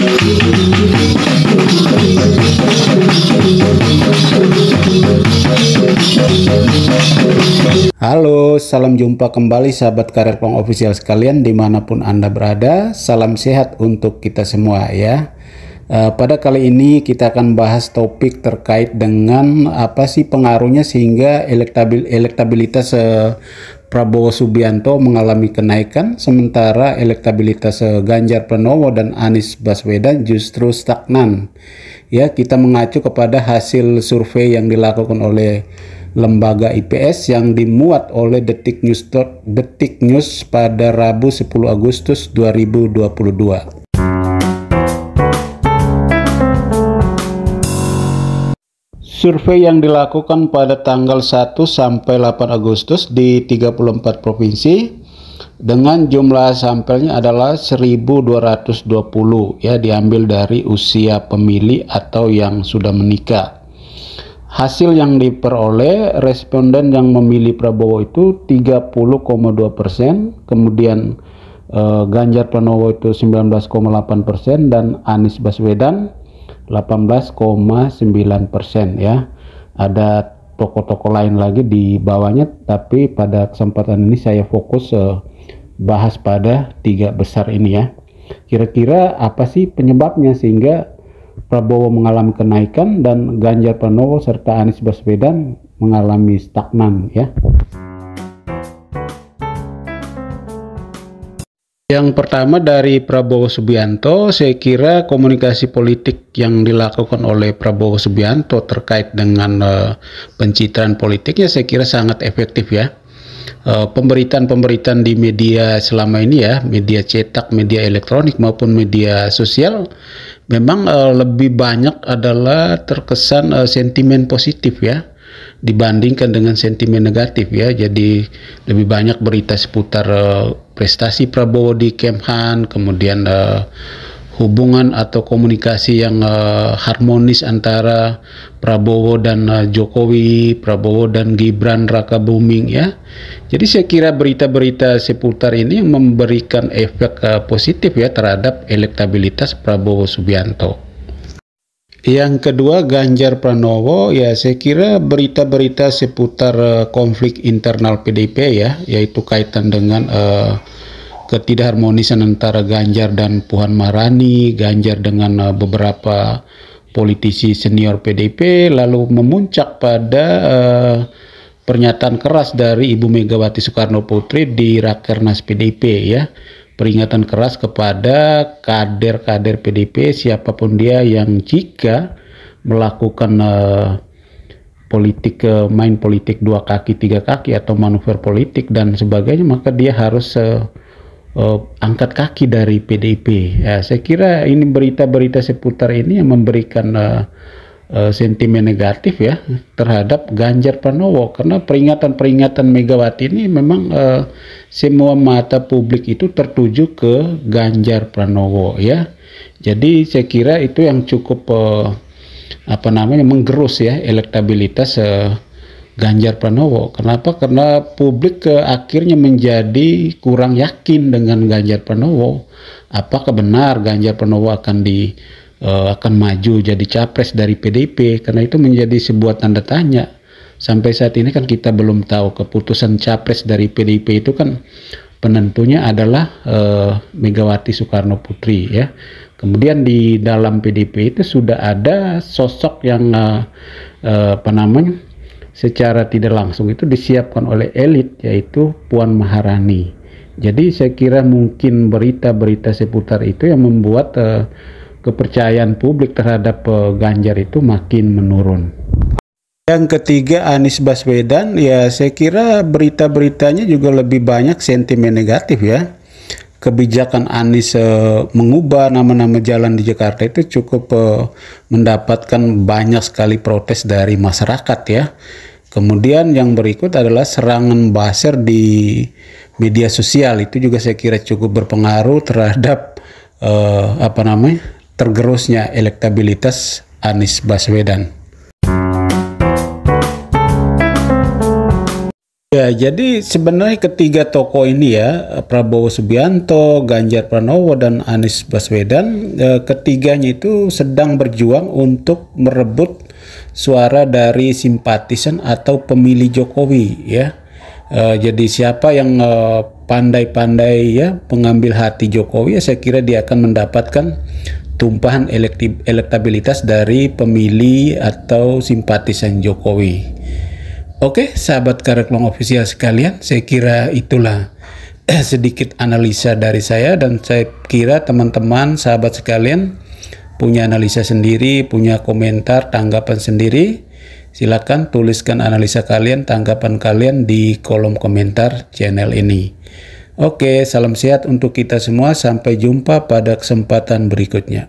Halo, salam jumpa kembali sahabat Karir Plong Official sekalian dimanapun Anda berada. Salam sehat untuk kita semua ya. Pada kali ini kita akan bahas topik terkait dengan apa sih pengaruhnya sehingga elektabilitas Prabowo Subianto mengalami kenaikan, sementara elektabilitas Ganjar Pranowo dan Anies Baswedan justru stagnan. Ya, kita mengacu kepada hasil survei yang dilakukan oleh lembaga IPS yang dimuat oleh Detik News pada Rabu 10 Agustus 2022. Survei yang dilakukan pada tanggal 1 sampai 8 Agustus di 34 provinsi dengan jumlah sampelnya adalah 1220 ya, diambil dari usia pemilih atau yang sudah menikah. Hasil yang diperoleh, responden yang memilih Prabowo itu 30,2%, kemudian Ganjar Pranowo itu 19,8% dan Anies Baswedan 18,9% ya. Ada tokoh-tokoh lain lagi di bawahnya, tapi pada kesempatan ini saya fokus bahas pada tiga besar ini ya. Kira-kira apa sih penyebabnya sehingga Prabowo mengalami kenaikan dan Ganjar Pranowo serta Anies Baswedan mengalami stagnan ya. Yang pertama dari Prabowo Subianto, saya kira komunikasi politik yang dilakukan oleh Prabowo Subianto terkait dengan pencitraan politiknya saya kira sangat efektif ya. Pemberitaan-pemberitaan di media selama ini ya, media cetak, media elektronik maupun media sosial memang lebih banyak adalah terkesan sentimen positif ya dibandingkan dengan sentimen negatif ya. Jadi lebih banyak berita seputar prestasi Prabowo di Kemhan, kemudian hubungan atau komunikasi yang harmonis antara Prabowo dan Jokowi, Prabowo dan Gibran Rakabuming ya. Jadi saya kira berita-berita seputar ini yang memberikan efek positif ya terhadap elektabilitas Prabowo Subianto. Yang kedua Ganjar Pranowo ya, saya kira berita-berita seputar konflik internal PDIP ya, yaitu kaitan dengan ketidakharmonisan antara Ganjar dan Puan Maharani, Ganjar dengan beberapa politisi senior PDIP, lalu memuncak pada pernyataan keras dari Ibu Megawati Soekarno Putri di Rakernas PDIP ya. Peringatan keras kepada kader-kader PDIP siapapun dia yang jika melakukan main politik dua kaki tiga kaki atau manuver politik dan sebagainya, maka dia harus angkat kaki dari PDIP ya. Saya kira ini berita-berita seputar ini yang memberikan sentimen negatif ya terhadap Ganjar Pranowo, karena peringatan-peringatan Megawati ini memang semua mata publik itu tertuju ke Ganjar Pranowo ya. Jadi saya kira itu yang cukup menggerus ya elektabilitas Ganjar Pranowo. Kenapa? Karena publik akhirnya menjadi kurang yakin dengan Ganjar Pranowo. Apakah benar Ganjar Pranowo akan maju jadi capres dari PDIP? Karena itu menjadi sebuah tanda tanya. Sampai saat ini kan kita belum tahu keputusan capres dari PDIP itu kan penentunya adalah Megawati Soekarno Putri ya. Kemudian di dalam PDIP itu sudah ada sosok yang secara tidak langsung itu disiapkan oleh elit, yaitu Puan Maharani. Jadi saya kira mungkin berita-berita seputar itu yang membuat kepercayaan publik terhadap Ganjar itu makin menurun. Yang ketiga Anies Baswedan ya, saya kira berita-beritanya juga lebih banyak sentimen negatif ya. Kebijakan Anies mengubah nama-nama jalan di Jakarta itu cukup mendapatkan banyak sekali protes dari masyarakat ya. Kemudian yang berikut adalah serangan buzzer di media sosial, itu juga saya kira cukup berpengaruh terhadap tergerusnya elektabilitas Anies Baswedan. Ya, jadi sebenarnya ketiga tokoh ini ya, Prabowo Subianto, Ganjar Pranowo, dan Anies Baswedan, ketiganya itu sedang berjuang untuk merebut suara dari simpatisan atau pemilih Jokowi ya. Jadi siapa yang pandai-pandai ya mengambil hati Jokowi, ya saya kira dia akan mendapatkan tumpahan elektabilitas dari pemilih atau simpatisan Jokowi. Oke, sahabat Kareklong Official sekalian, saya kira itulah sedikit analisa dari saya, dan saya kira teman-teman sahabat sekalian punya analisa sendiri, punya komentar, tanggapan sendiri. Silakan tuliskan analisa kalian, tanggapan kalian di kolom komentar channel ini. Oke, salam sehat untuk kita semua. Sampai jumpa pada kesempatan berikutnya.